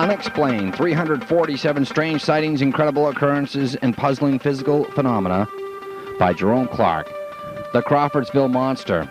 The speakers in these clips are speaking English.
Unexplained, 347 Strange Sightings, Incredible Occurrences, and Puzzling Physical Phenomena by Jerome Clark. The Crawfordsville Monster.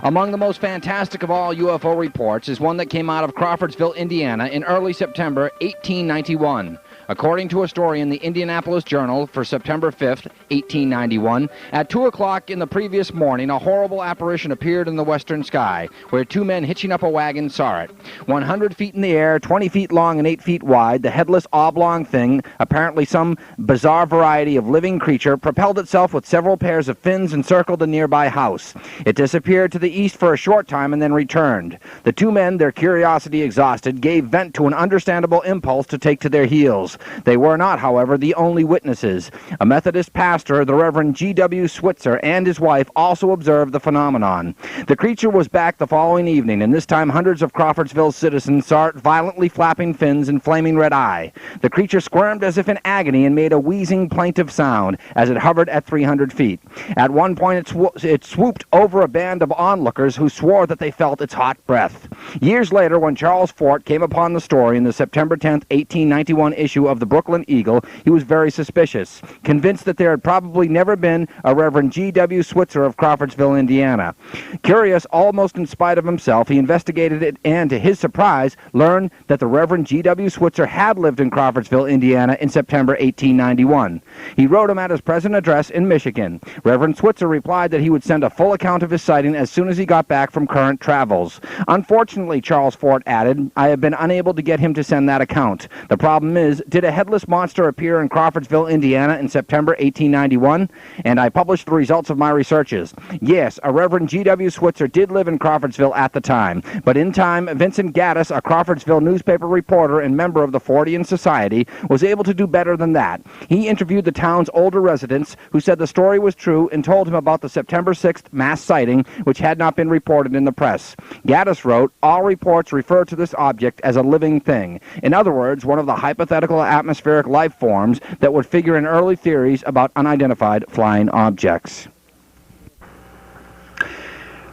Among the most fantastic of all UFO reports is one that came out of Crawfordsville, Indiana in early September 1891. According to a story in the Indianapolis Journal for September 5th, 1891, at 2 o'clock in the previous morning, a horrible apparition appeared in the western sky, where two men hitching up a wagon saw it. 100 feet in the air, 20 feet long and 8 feet wide, the headless oblong thing, apparently some bizarre variety of living creature, propelled itself with several pairs of fins and circled a nearby house. It disappeared to the east for a short time and then returned. The two men, their curiosity exhausted, gave vent to an understandable impulse to take to their heels. They were not, however, the only witnesses. A Methodist pastor, the Reverend G.W. Switzer, and his wife also observed the phenomenon. The creature was back the following evening, and this time hundreds of Crawfordsville citizens saw it violently flapping fins and flaming red eye. The creature squirmed as if in agony and made a wheezing, plaintive sound as it hovered at 300 feet. At one point it swooped over a band of onlookers who swore that they felt its hot breath. Years later, when Charles Fort came upon the story in the September 10th, 1891 issue of the Brooklyn Eagle, he was very suspicious, convinced that there had probably never been a Reverend G.W. Switzer of Crawfordsville, Indiana. Curious almost in spite of himself, he investigated it and, to his surprise, learned that the Reverend G.W. Switzer had lived in Crawfordsville, Indiana in September 1891. He wrote him at his present address in Michigan. Reverend Switzer replied that he would send a full account of his sighting as soon as he got back from current travels. Unfortunately, Charles Fort added, I have been unable to get him to send that account. The problem is, did a headless monster appear in Crawfordsville, Indiana in September 1891? And I published the results of my researches. Yes, a Reverend G.W. Switzer did live in Crawfordsville at the time, but in time, Vincent Gaddis, a Crawfordsville newspaper reporter and member of the Fortean Society, was able to do better than that. He interviewed the town's older residents, who said the story was true and told him about the September 6th mass sighting, which had not been reported in the press. Gaddis wrote, all reports refer to this object as a living thing. In other words, one of the hypothetical atmospheric life forms that would figure in early theories about unidentified flying objects.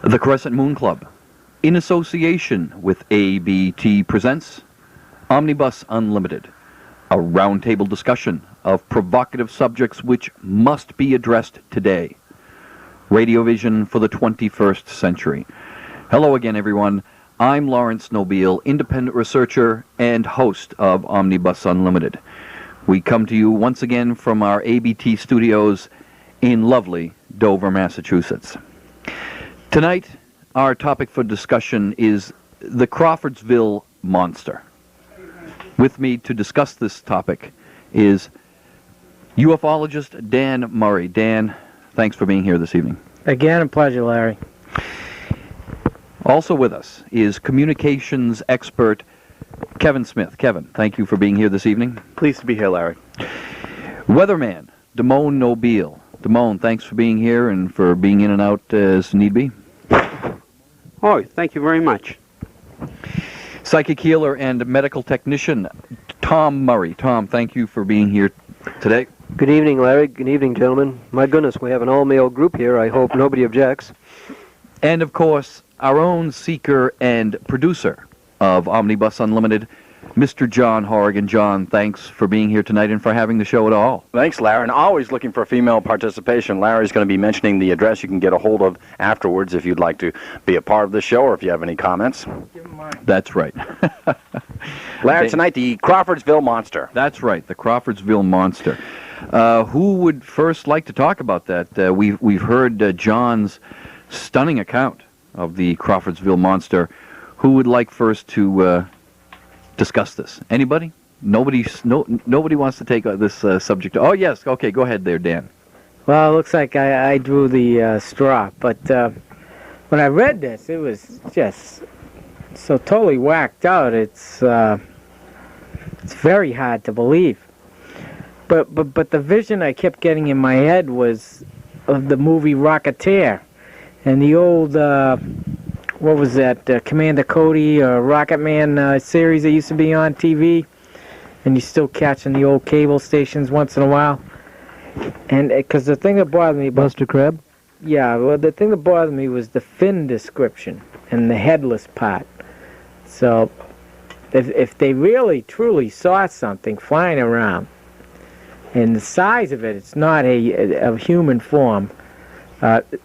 The Crescent Moon Club, in association with ABT, presents Omnibus Unlimited, a roundtable discussion of provocative subjects which must be addressed today. Radiovision for the 21st century. Hello again, everyone. I'm Laurence Nobile, independent researcher and host of Omnibus Unlimited. We come to you once again from our ABT studios in lovely Dover, Massachusetts. Tonight, our topic for discussion is the Crawfordsville Monster. With me to discuss this topic is ufologist Dan Murray. Dan, thanks for being here this evening. Again, a pleasure, Larry. Also with us is communications expert Kevin Smith. Kevin, thank you for being here this evening. Pleased to be here, Larry. Weatherman Damon Nobile. Damon, thanks for being here and for being in and out as need be. Oh, thank you very much. Psychic healer and medical technician Tom Murray. Tom, thank you for being here today. Good evening, Larry. Good evening, gentlemen. My goodness, we have an all-male group here. I hope nobody objects. And, of course, our own seeker and producer of Omnibus Unlimited, Mr. John Horrigan. John, thanks for being here tonight and for having the show at all. Thanks, Larry, and always looking for female participation. Larry's going to be mentioning the address you can get a hold of afterwards if you'd like to be a part of the show or if you have any comments. That's right. Larry, tonight, the Crawfordsville Monster. That's right, the Crawfordsville Monster. Who would first like to talk about that? We've heard John's stunning account of the Crawfordsville Monster. Who would like first to discuss this? Anybody? Nobody wants to take this subject. Oh, yes. Okay, go ahead there, Dan. Well, it looks like I drew the straw, but when I read this, it was just so totally whacked out. It's very hard to believe. But the vision I kept getting in my head was of the movie Rocketeer and the old what was that, Commander Cody or Rocket Man series that used to be on TV, and you're still catching the old cable stations once in a while. And because the thing that bothered me about Buster Crab? Yeah, well, the thing that bothered me was the fin description and the headless part. So if they really truly saw something flying around, and the size of it, it's not a human form. It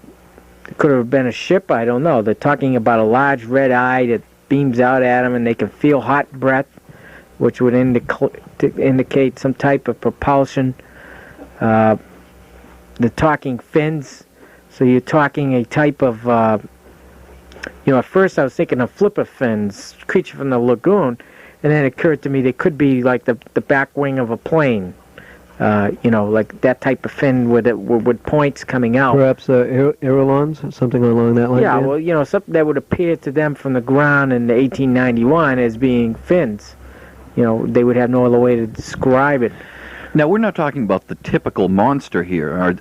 could have been a ship, I don't know. They're talking about a large red eye that beams out at them, and they can feel hot breath, which would indicate some type of propulsion. They're talking fins, so you're talking a type of, at first I was thinking of flipper fins, creature from the lagoon, and then it occurred to me they could be like the back wing of a plane. Like that type of fin with points coming out. Perhaps aerolons, something along that line? Yeah, Dan? well, something that would appear to them from the ground in 1891 as being fins. They would have no other way to describe it. Now, we're not talking about the typical monster here.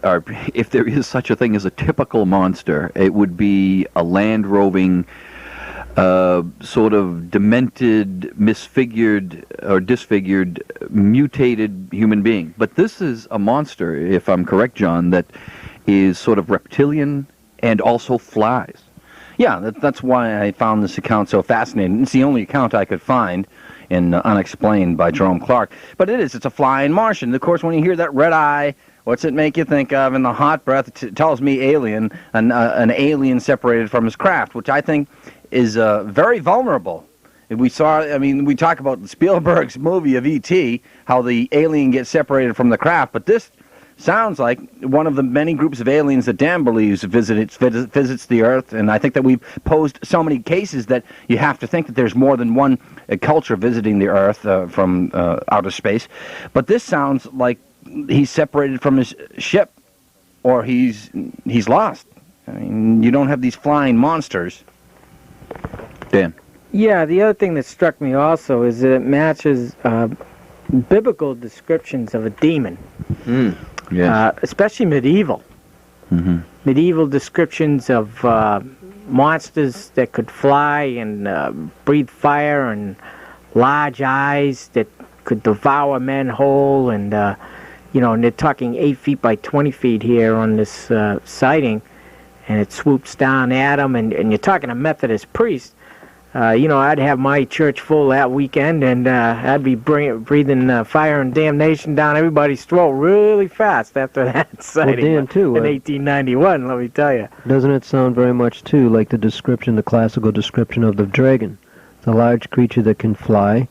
If there is such a thing as a typical monster, it would be a land-roving, sort of demented, misfigured, or disfigured, mutated human being. But this is a monster, if I'm correct, John, that is sort of reptilian and also flies. Yeah, that's why I found this account so fascinating. It's the only account I could find in Unexplained by Jerome Clark. But it's a flying Martian. Of course, when you hear that red eye, what's it make you think of? And the hot breath, it tells me alien, an alien separated from his craft, which I think is very vulnerable. We talk about Spielberg's movie of E.T., how the alien gets separated from the craft, but this sounds like one of the many groups of aliens that Dan believes visits the Earth, and I think that we've posed so many cases that you have to think that there's more than one culture visiting the Earth from outer space. But this sounds like he's separated from his ship, or he's lost. I mean, you don't have these flying monsters. Dan? Yeah, the other thing that struck me also is that it matches biblical descriptions of a demon. Yes. Especially medieval. Mm-hmm. Medieval descriptions of monsters that could fly and breathe fire and large eyes that could devour men whole. And, and they're talking 8 feet by 20 feet here on this sighting. And it swoops down at them. And you're talking a Methodist priest. I'd have my church full that weekend, and I'd be breathing fire and damnation down everybody's throat really fast after that sighting. Dan, too, in 1891, let me tell you. Doesn't it sound very much, too, like the classical description of the dragon, the large creature that can fly?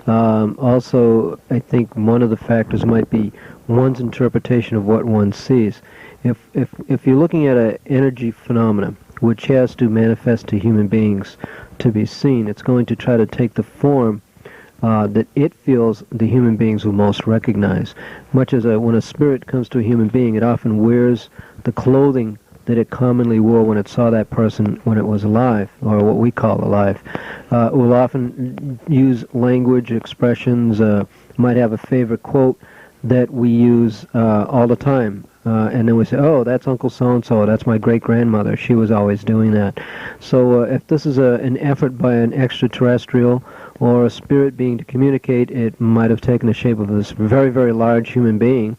Also, I think one of the factors might be one's interpretation of what one sees. If you're looking at an energy phenomenon, which has to manifest to human beings to be seen, it's going to try to take the form that it feels the human beings will most recognize. Much as when a spirit comes to a human being, it often wears the clothing that it commonly wore when it saw that person when it was alive, or what we call alive. It will often use language, expressions, might have a favorite quote that we use all the time. And then we say, oh, that's Uncle so-and-so, that's my great-grandmother, she was always doing that. So if this is an effort by an extraterrestrial or a spirit being to communicate, it might have taken the shape of this very, very large human being,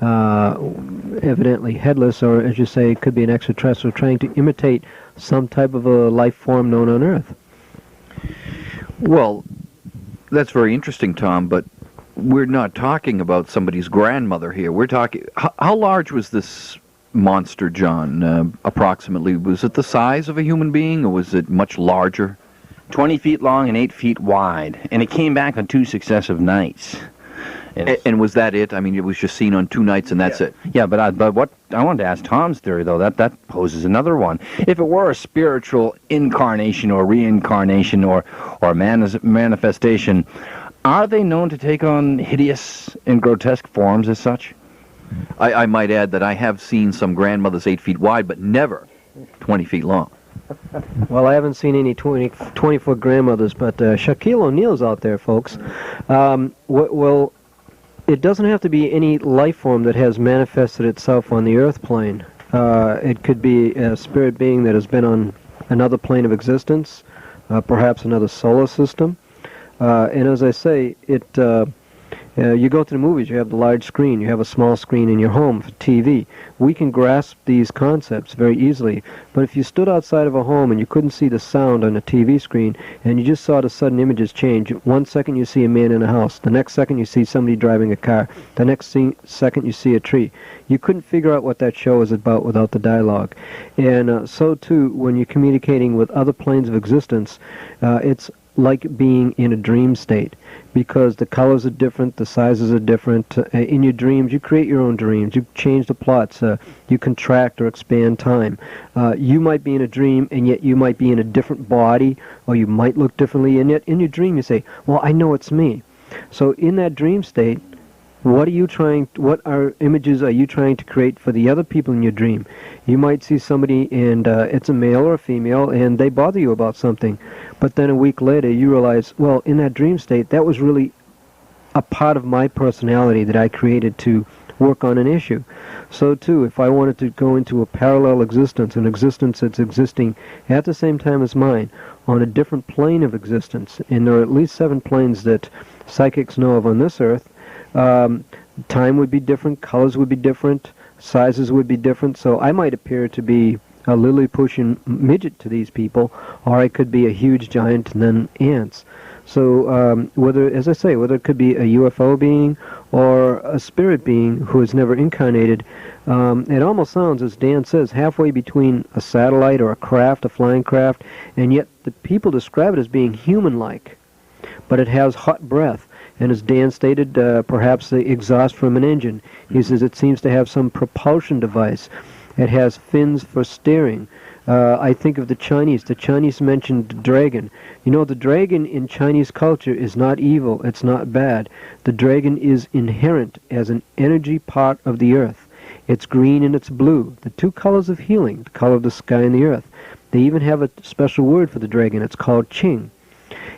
evidently headless, or as you say, it could be an extraterrestrial trying to imitate some type of a life form known on Earth. Well, that's very interesting, Tom, but we're not talking about somebody's grandmother here. We're talking... How large was this monster, John, approximately? Was it the size of a human being, or was it much larger? 20 feet long and 8 feet wide. And it came back on 2 successive nights. And was that it? I mean, it was just seen on 2 nights and that's it? Yeah, but what I wanted to ask Tom's theory, though, that poses another one. If it were a spiritual incarnation or reincarnation or manifestation, are they known to take on hideous and grotesque forms as such? I might add that I have seen some grandmothers 8 feet wide, but never 20 feet long. Well, I haven't seen any 20-foot grandmothers, but Shaquille O'Neal's out there, folks. Well, it doesn't have to be any life form that has manifested itself on the Earth plane. It could be a spirit being that has been on another plane of existence, perhaps another solar system. And as I say, it You go to the movies, you have the large screen, you have a small screen in your home for TV. We can grasp these concepts very easily, but if you stood outside of a home and you couldn't see the sound on the TV screen, and you just saw the sudden images change, one second you see a man in a house, the next second you see somebody driving a car, the next second you see a tree. You couldn't figure out what that show is about without the dialogue. And so too, when you're communicating with other planes of existence, it's like being in a dream state, because the colors are different, the sizes are different. In your dreams, you create your own dreams. You change the plots. You contract or expand time. You might be in a dream, and yet you might be in a different body, or you might look differently, and yet in your dream you say, well, I know it's me. So in that dream state, what are images are you trying to create for the other people in your dream? You might see somebody, and it's a male or a female, and they bother you about something. But then a week later, you realize, well, in that dream state, that was really a part of my personality that I created to work on an issue. So, too, if I wanted to go into a parallel existence, an existence that's existing at the same time as mine, on a different plane of existence, and there are at least 7 planes that psychics know of on this earth, time would be different, colors would be different, sizes would be different. So I might appear to be a Lilliputian midget to these people, or I could be a huge giant and then ants. So whether it could be a UFO being or a spirit being who has never incarnated, it almost sounds, as Dan says, halfway between a satellite or a craft, a flying craft, and yet the people describe it as being human-like, but it has hot breath. And as Dan stated, perhaps the exhaust from an engine. He says it seems to have some propulsion device. It has fins for steering. I think of the Chinese. The Chinese mentioned the dragon. You know, the dragon in Chinese culture is not evil. It's not bad. The dragon is inherent as an energy part of the earth. It's green and it's blue, the 2 colors of healing, the color of the sky and the earth. They even have a special word for the dragon. It's called Qing.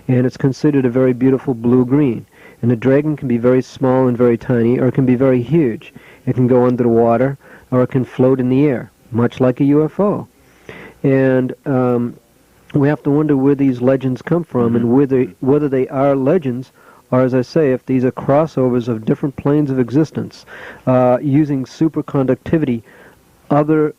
And it's considered a very beautiful blue-green. And the dragon can be very small and very tiny, or it can be very huge. It can go under the water, or it can float in the air, much like a UFO. And we have to wonder where these legends come from, and whether they are legends, or, as I say, if these are crossovers of different planes of existence, using superconductivity. Other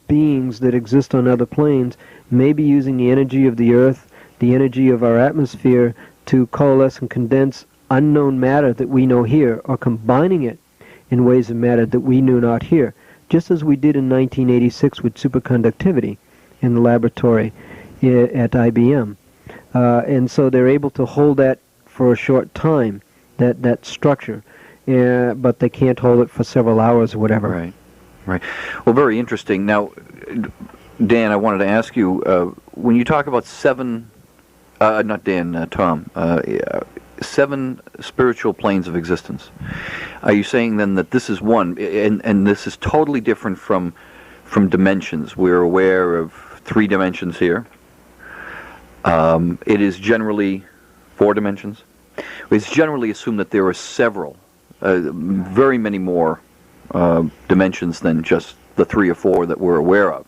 beings that exist on other planes may be using the energy of the Earth, the energy of our atmosphere, to coalesce and condense unknown matter that we know here, or combining it in ways of matter that we knew not here, just as we did in 1986 with superconductivity in the laboratory at IBM. And so they're able to hold that for a short time, that structure, but they can't hold it for several hours or whatever. Right. Well, very interesting. Now, Dan, I wanted to ask you, when you talk about 7, not Dan, Tom, 7 spiritual planes of existence, are you saying then that this is one, and this is totally different from dimensions? We're aware of 3 dimensions here. It is generally 4 dimensions. It's generally assumed that there are several, very many more dimensions than just the 3 or 4 that we're aware of,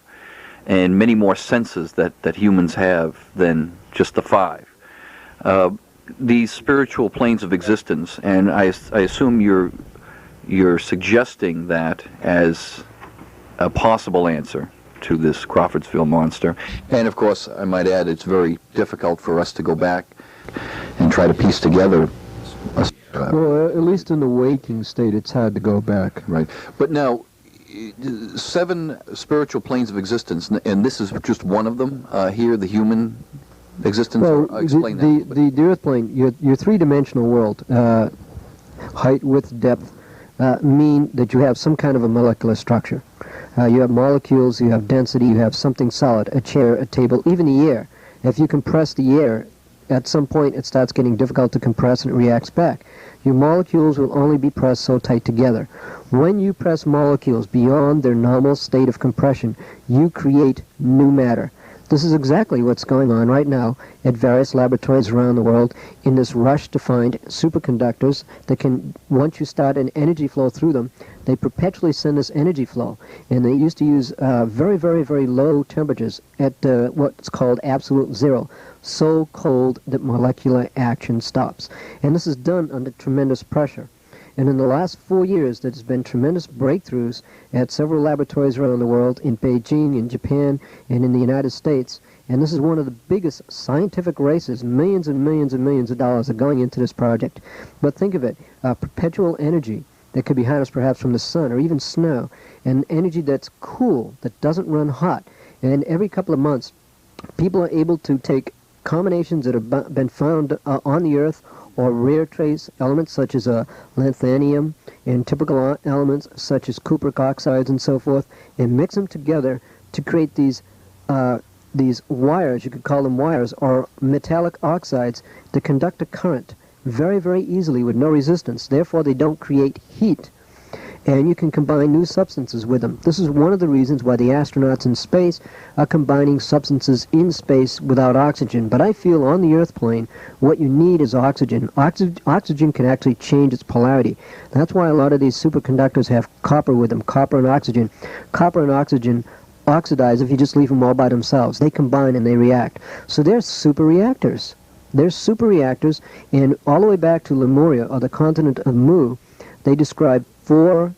and many more senses that humans have than just the 5. These spiritual planes of existence, and I assume you're suggesting that as a possible answer to this Crawfordsville Monster. And of course, I might add, it's very difficult for us to go back and try to piece together. Well, at least in the waking state, it's hard to go back. Right. But now, 7 spiritual planes of existence, and this is just one of them here, the human existence. Well, explain that. The Earth plane, your 3-dimensional world, height, width, depth, mean that you have some kind of a molecular structure. You have molecules, you have density, you have something solid, a chair, a table, even the air. If you compress the air, at some point it starts getting difficult to compress and it reacts back. Your molecules will only be pressed so tight together. When you press molecules beyond their normal state of compression, you create new matter. This is exactly what's going on right now at various laboratories around the world in this rush to find superconductors that can, once you start an energy flow through them, they perpetually send this energy flow. And they used to use very, very, very low temperatures at what's called absolute zero, so cold that molecular action stops. And this is done under tremendous pressure. And in the last 4 years, there's been tremendous breakthroughs at several laboratories around the world, in Beijing, in Japan, and in the United States. And this is one of the biggest scientific races. Millions and millions and millions of dollars are going into this project. But think of it, perpetual energy that could be harnessed perhaps from the sun or even snow, and energy that's cool, that doesn't run hot. And every couple of months, people are able to take combinations that have been found on the Earth, or rare trace elements such as lanthanum, and typical elements such as cupric oxides and so forth, and mix them together to create these wires, you could call them wires, or metallic oxides that conduct a current very, very easily with no resistance. Therefore, they don't create heat. And you can combine new substances with them. This is one of the reasons why the astronauts in space are combining substances in space without oxygen. But I feel on the Earth plane, what you need is oxygen. Oxygen can actually change its polarity. That's why a lot of these superconductors have copper with them, copper and oxygen. Copper and oxygen oxidize if you just leave them all by themselves. They combine and they react. So they're super reactors. They're super reactors, and all the way back to Lemuria, or the continent of Mu, they describe four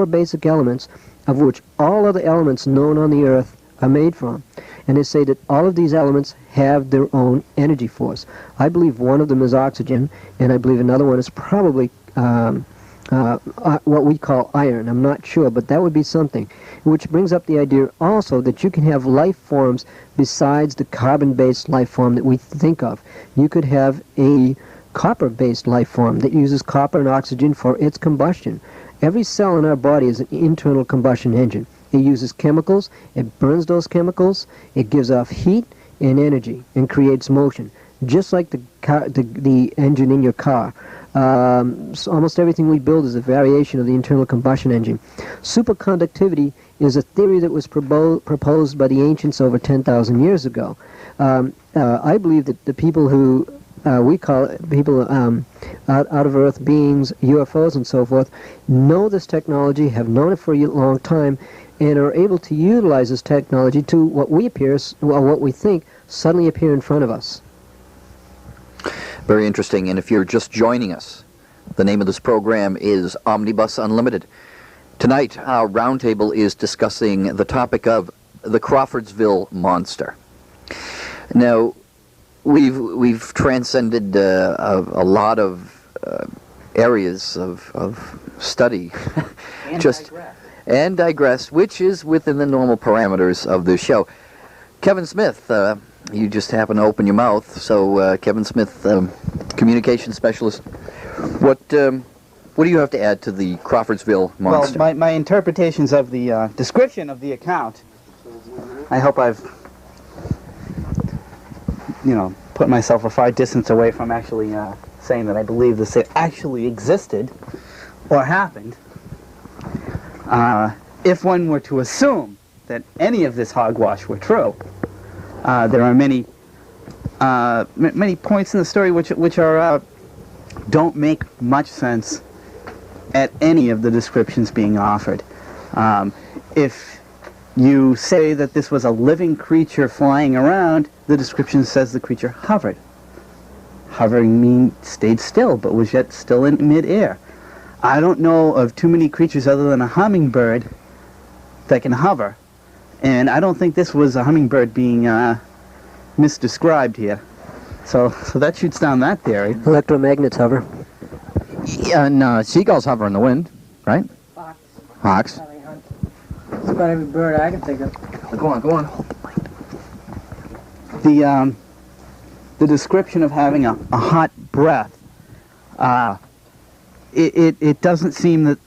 basic elements, of which all other elements known on the Earth are made from. And they say that all of these elements have their own energy force. I believe one of them is oxygen, and I believe another one is probably what we call iron. I'm not sure, but that would be something. Which brings up the idea also that you can have life forms besides the carbon-based life form that we think of. You could have a copper-based life form that uses copper and oxygen for its combustion. Every cell in our body is an internal combustion engine. It uses chemicals, it burns those chemicals, it gives off heat and energy and creates motion, just like the engine in your car. So almost everything we build is a variation of the internal combustion engine. Superconductivity is a theory that was proposed by the ancients over 10,000 years ago. I believe that the people who we call people out of Earth beings, UFOs and so forth, know this technology, have known it for a long time, and are able to utilize this technology to what we think suddenly appear in front of us. Very interesting. And if you're just joining us, the name of this program is Omnibus Unlimited. Tonight, our roundtable is discussing the topic of the Crawfordsville Monster. Now, we've transcended a lot of areas of study, and digress, which is within the normal parameters of this show. Kevin Smith, you just happen to open your mouth. So, Kevin Smith, communication specialist, what do you have to add to the Crawfordsville Monster? Well, my interpretations of the description of the account, I hope I've, put myself a far distance away from actually saying that I believe this actually existed or happened. If one were to assume that any of this hogwash were true, there are many points in the story which are don't make much sense at any of the descriptions being offered. If you say that this was a living creature flying around, the description says the creature hovered. Hovering means stayed still, but was yet still in midair. I don't know of too many creatures other than a hummingbird that can hover, and I don't think this was a hummingbird being misdescribed here. So that shoots down that theory. Electromagnets hover. Yeah, no, seagulls hover in the wind, right? Hawks. That's about every bird I can think of. Go on. The description of having a hot breath, it doesn't seem that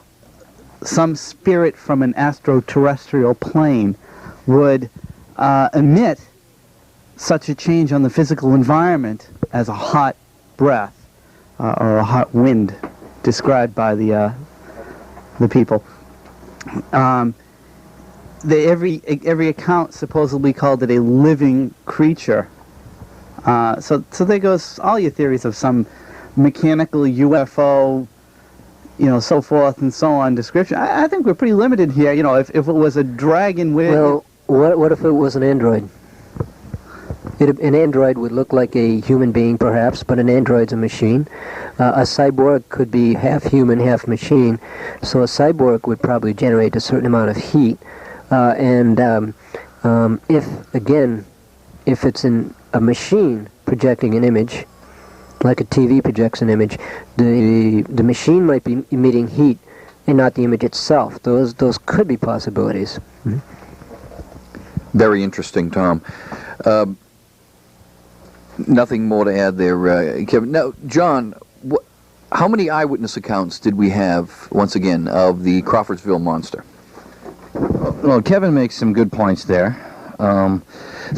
some spirit from an extraterrestrial plane would emit such a change on the physical environment as a hot breath or a hot wind described by the people. Every account supposedly called it a living creature. So there goes all your theories of some mechanical UFO, so forth and so on description. I think we're pretty limited here. If it was a dragon with... Well, what if it was an android? An android would look like a human being, perhaps, but an android's a machine. A cyborg could be half human, half machine. So a cyborg would probably generate a certain amount of heat. If it's in a machine projecting an image, like a TV projects an image, the machine might be emitting heat and not the image itself. Those could be possibilities. Mm-hmm. Very interesting, Tom. Nothing more to add there, Kevin. Now, John, how many eyewitness accounts did we have, once again, of the Crawfordsville Monster? Well, Kevin makes some good points there.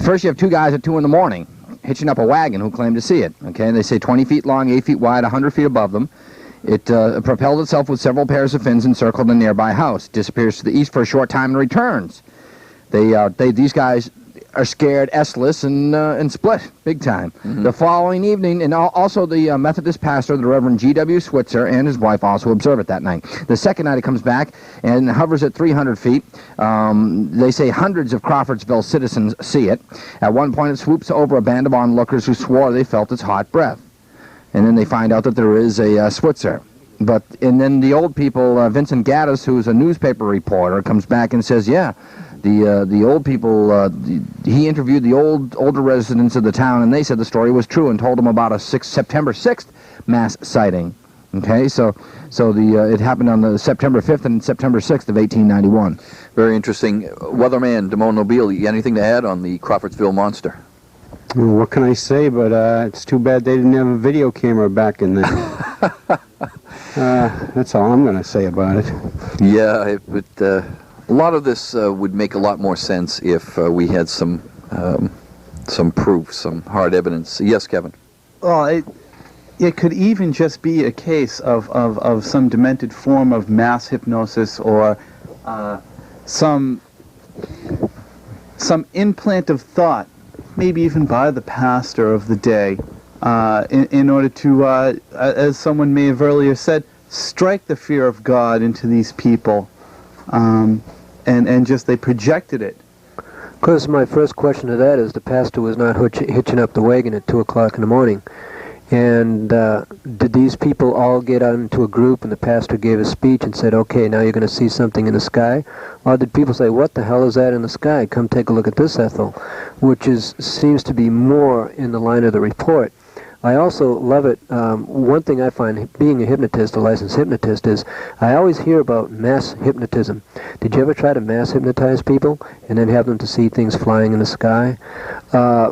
First, you have two guys at 2 in the morning hitching up a wagon who claim to see it. Okay, they say 20 feet long, 8 feet wide, 100 feet above them. It propelled itself with several pairs of fins and circled a nearby house. Disappears to the east for a short time and returns. These guys are scared, S-less, and split big time. Mm-hmm. The following evening, and also the Methodist pastor, the Reverend G.W. Switzer, and his wife also observe it that night. The second night it comes back and hovers at 300 feet. They say hundreds of Crawfordsville citizens see it. At one point it swoops over a band of onlookers who swore they felt its hot breath. And then they find out that there is a Switzer. And then the old people, Vincent Gaddis, who's a newspaper reporter, comes back and says, yeah, the old people, he interviewed the older residents of the town, and they said the story was true and told them about a September 6th mass sighting. Okay, so it happened on the September 5th and September 6th of 1891. Very interesting. Weatherman Damon Nobile, you got anything to add on the Crawfordsville Monster? Well, what can I say, but it's too bad they didn't have a video camera back in then. That's all I'm going to say about it. Yeah, a lot of this would make a lot more sense if we had some proof, some hard evidence. Yes, Kevin? Well, it could even just be a case of some demented form of mass hypnosis or some implant of thought, maybe even by the pastor of the day, in order to, as someone may have earlier said, strike the fear of God into these people, and just they projected it. Of course, my first question to that is the pastor was not hitching up the wagon at 2 o'clock in the morning. And did these people all get out into a group and the pastor gave a speech and said, okay, now you're going to see something in the sky? Or did people say, what the hell is that in the sky? Come take a look at this, Ethel, which seems to be more in the line of the report. I also love it. One thing I find, being a hypnotist, a licensed hypnotist, is I always hear about mass hypnotism. Did you ever try to mass hypnotize people and then have them to see things flying in the sky?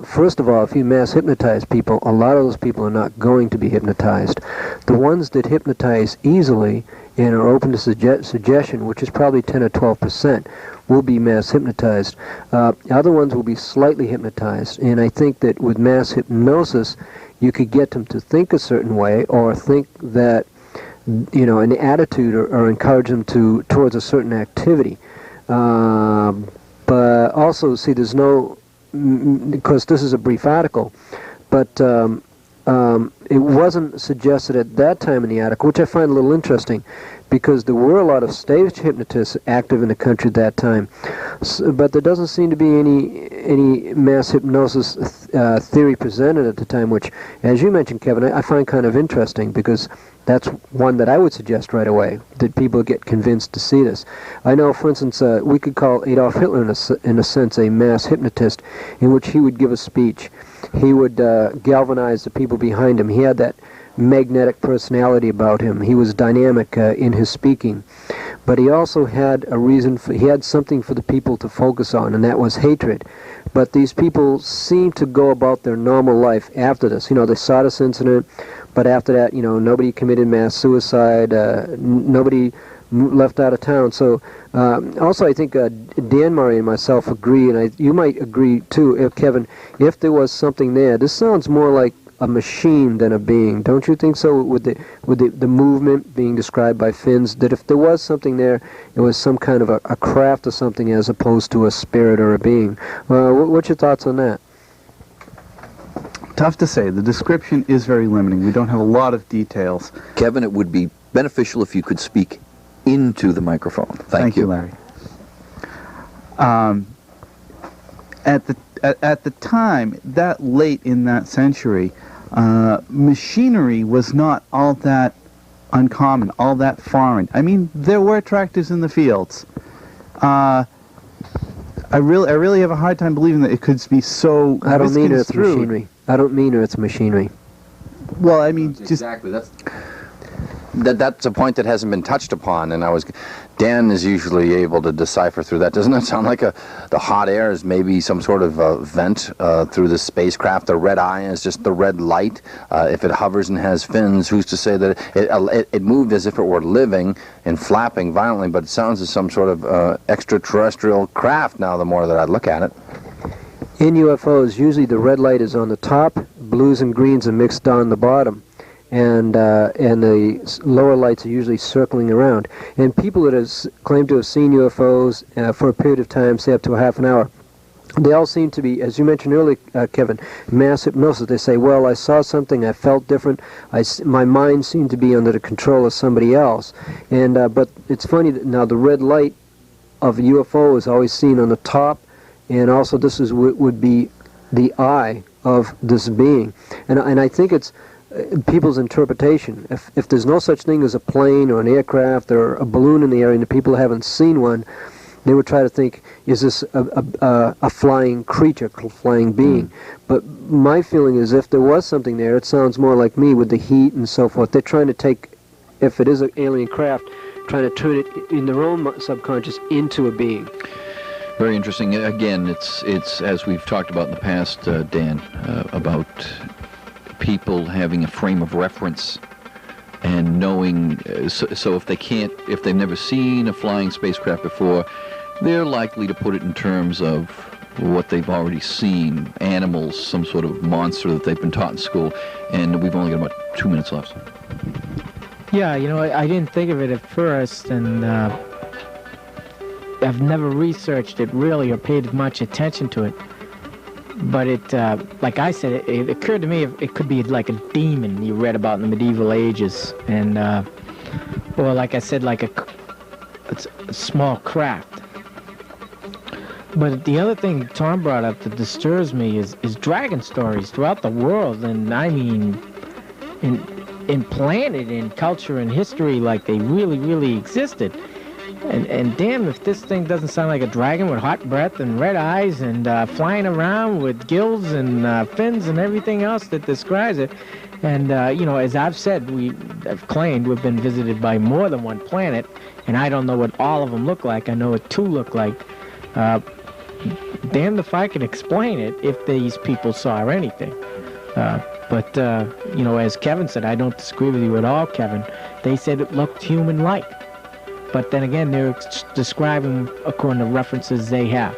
First of all, if you mass hypnotize people, a lot of those people are not going to be hypnotized. The ones that hypnotize easily and are open to suggestion, which is probably 10 or 12%, will be mass hypnotized. Other ones will be slightly hypnotized. And I think that with mass hypnosis, you could get them to think a certain way or think that, an attitude or encourage them towards a certain activity. But also, see, there's no, because this is a brief article, but it wasn't suggested at that time in the article, which I find a little interesting, because there were a lot of stage hypnotists active in the country at that time, but there doesn't seem to be any mass hypnosis theory presented at the time, which, as you mentioned, Kevin, I find kind of interesting, because that's one that I would suggest right away, that people get convinced to see this. I know, for instance, we could call Adolf Hitler, in a sense, a mass hypnotist, in which he would give a speech. He would galvanize the people behind him. He had that magnetic personality about him. He was dynamic in his speaking. But he also had he had something for the people to focus on, and that was hatred. But these people seemed to go about their normal life after this. They saw this incident, but after that, nobody committed mass suicide, nobody left out of town. So also I think Dan Murray and myself agree, and you might agree too, Kevin, if there was something there. This sounds more like a machine than a being. Don't you think so, with the movement being described by fins, that if there was something there, it was some kind of a craft or something as opposed to a spirit or a being? What's your thoughts on that? Tough to say. The description is very limiting. We don't have a lot of details. Kevin, it would be beneficial if you could speak into the microphone. Thank you, Larry. at the time, that late in that century, machinery was not all that uncommon, all that foreign. I mean, there were tractors in the fields. I really have a hard time believing that it could be so I don't mean it's misconstrued. machinery. I don't mean it's machinery. Well, I mean, just Exactly. That's a point that hasn't been touched upon, and Dan is usually able to decipher through that. Doesn't it sound like the hot air is maybe some sort of vent through the spacecraft? The red eye is just the red light. If it hovers and has fins, who's to say that it moved as if it were living and flapping violently, but it sounds as some sort of extraterrestrial craft now the more that I look at it. In UFOs, usually the red light is on the top, blues and greens are mixed on the bottom, and the lower lights are usually circling around. And people that claim to have seen UFOs for a period of time, say up to a half an hour, they all seem to be, as you mentioned earlier, Kevin, mass hypnosis. They say, well, I saw something, I felt different, my mind seemed to be under the control of somebody else. And but it's funny that now the red light of a UFO is always seen on the top, and also this would be the eye of this being. And I think it's people's interpretation. If there's no such thing as a plane or an aircraft or a balloon in the air and the people haven't seen one, they would try to think, is this a flying creature, flying being? But my feeling is if there was something there, it sounds more like me with the heat and so forth. They're trying to take, if it is an alien craft, trying to turn it in their own subconscious into a being. Very interesting. Again, it's as we've talked about in the past, Dan, about people having a frame of reference and knowing. So if they've never seen a flying spacecraft before, they're likely to put it in terms of what they've already seen, animals, some sort of monster that they've been taught in school. And we've only got about 2 minutes left. Yeah, I didn't think of it at first, and I've never researched it really or paid much attention to it. But it, like I said, it occurred to me it could be like a demon you read about in the medieval ages, and or like I said, like it's a small craft. But the other thing Tom brought up that disturbs me is dragon stories throughout the world, and I mean, implanted in culture and history like they really, really existed. And damn if this thing doesn't sound like a dragon with hot breath and red eyes and flying around with gills and fins and everything else that describes it. And, as I've said, I've claimed we've been visited by more than one planet, and I don't know what all of them look like. I know what two look like. Damned if I can explain it if these people saw anything. But as Kevin said, I don't disagree with you at all, Kevin. They said it looked human-like. But then again, they're describing according to references they have.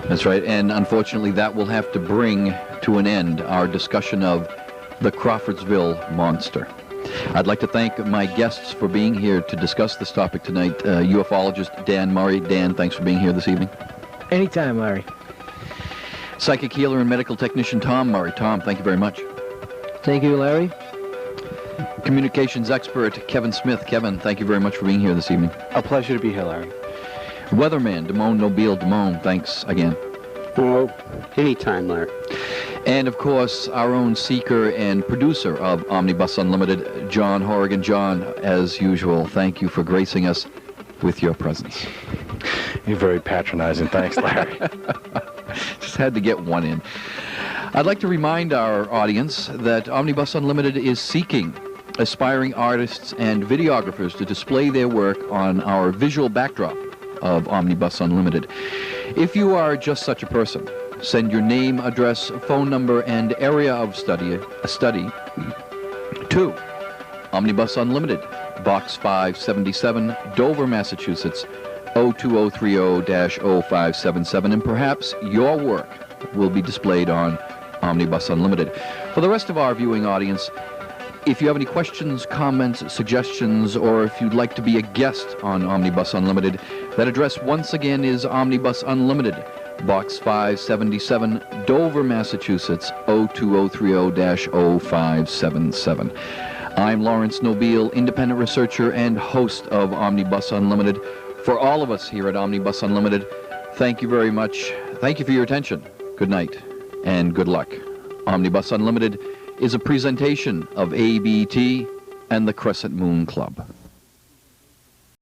That's right, and unfortunately that will have to bring to an end our discussion of the Crawfordsville Monster. I'd like to thank my guests for being here to discuss this topic tonight. UFologist Dan Murray. Dan, thanks for being here this evening. Anytime, Larry. Psychic healer and medical technician Tom Murray. Tom, thank you very much. Thank you, Larry. Communications expert Kevin Smith. Kevin, thank you very much for being here this evening. A pleasure to be here, Larry. Weatherman Damon Nobile. Damon, thanks again. Oh, anytime, Larry. And of course, our own seeker and producer of Omnibus Unlimited, John Horrigan. John, as usual, thank you for gracing us with your presence. You're very patronizing. Thanks, Larry. Just had to get one in. I'd like to remind our audience that Omnibus Unlimited is seeking aspiring artists and videographers to display their work on our visual backdrop of Omnibus Unlimited. If you are just such a person, send your name, address, phone number, and area of study to Omnibus Unlimited, Box 577, Dover, Massachusetts, 02030-0577, and perhaps your work will be displayed on Omnibus Unlimited. For the rest of our viewing audience, if you have any questions, comments, suggestions, or if you'd like to be a guest on Omnibus Unlimited, that address once again is Omnibus Unlimited, Box 577, Dover, Massachusetts, 02030-0577. I'm Laurence Nobile, independent researcher and host of Omnibus Unlimited. For all of us here at Omnibus Unlimited, Thank you very much. Thank you for your attention. Good night and good luck. Omnibus Unlimited is a presentation of ABT and the Crescent Moon Club.